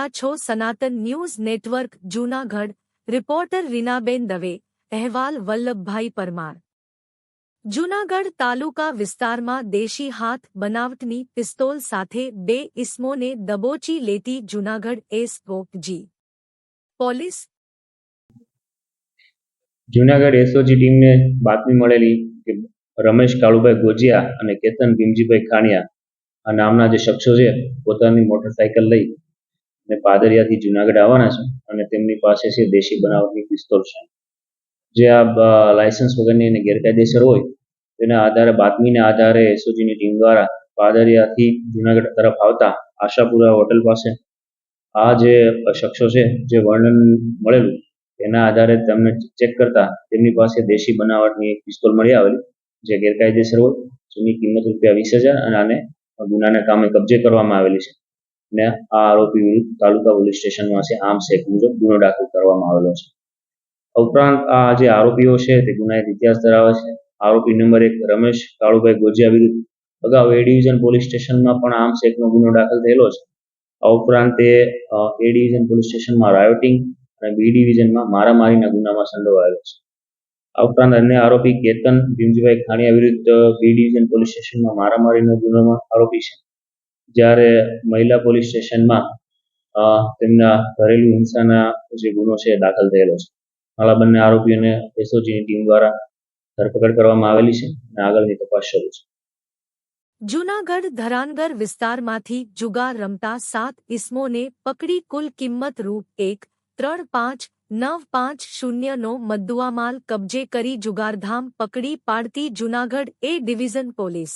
રહ્યા છો સનાતન news network Junagadh. Reporter Reenaben Dave, અહેવાલ વલ્લભભાઈ પરમાર। જૂનાગઢ તાલુકા વિસ્તારમાં દેશી હાથ બનાવટની પિસ્તોલ સાથે બે ઇસમોને દબોચી લેતી Junagadh SOG police. Junagadh SOG ટીમને બાતમી મળેલી કે રમેશ કાળુભાઈ ગોજિયા અને કેતન ભીમજીભાઈ ખાણિયા આ નામના જે શખ્સો છે પોતાની મોટરસાયકલ લઈ અને પાદરિયાથી જૂનાગઢ આવવાના છે અને તેમની પાસે છે દેશી બનાવટની પિસ્તોલ છે, જે આ લાયસન્સ વગરની અને ગેરકાયદેસર હોય તેના આધારે બાતમીના આધારે એસઓજીની ટીમ દ્વારા પાદરિયાથી જૂનાગઢ તરફ આવતા આશાપુરા હોટલ પાસે આ જે શખ્સો છે જે વર્ણન મળેલું તેના આધારે તેમને ચેક કરતા તેમની પાસે દેશી બનાવટની એક પિસ્તોલ મળી આવેલી, જે ગેરકાયદેસર હોય, જેની કિંમત ₹20,000 અને આને ગુનાના કામે કબજે કરવામાં આવેલી છે ને આ આરોપી વિરુદ્ધ તાલુકા પોલીસ સ્ટેશનમાં છે આર્મ્સ એક્ટ મુજબ ગુનો દાખલ કરવામાં આવેલો છે। ઉપરાંત આ જે આરોપીઓ છે તે ગુનાહિત ઇતિહાસ ધરાવે છે। આરોપી નંબર 1 રમેશ કાળુભાઈ ગોજિયા વિરુદ્ધ અગાઉ એ ડિવિઝન પોલીસ સ્ટેશનમાં પણ આર્મ્સ એક્ટનો ગુનો દાખલ થયેલો છે। આ ઉપરાંત એ ડિવિઝન પોલીસ સ્ટેશનમાં રાયોટિંગ અને બી ડિવિઝનમાં મારામારીના ગુનામાં સંડોવાયેલો છે। આ ઉપરાંત અન્ય આરોપી કેતન ભીમજીભાઈ ખાણિયા વિરુદ્ધ બી ડિવિઝન પોલીસ સ્ટેશનમાં મારામારીનો ગુનામાં આરોપી છે, જ્યારે મહિલા પોલીસ સ્ટેશનમાં તેમના ઘરેલું હિંસાના જે ગુનો છે દાખલ થયેલો છે। હાલ બંને આરોપીઓને એસઓજીની ટીમ દ્વારા ધરપકડ કરવામાં આવેલી છે અને આગળની તપાસ શરૂ છે। જૂનાગઢ ધરાનગર વિસ્તારમાંથી જુગાર રમતા 7 ઇસમોને પકડી કુલ કિંમત ₹1,35,950નો મદ્દુઆમાલ કબજે કરી જુગારધામ પકડી પાડતી જૂનાગઢ એ ડિવિઝન પોલીસ।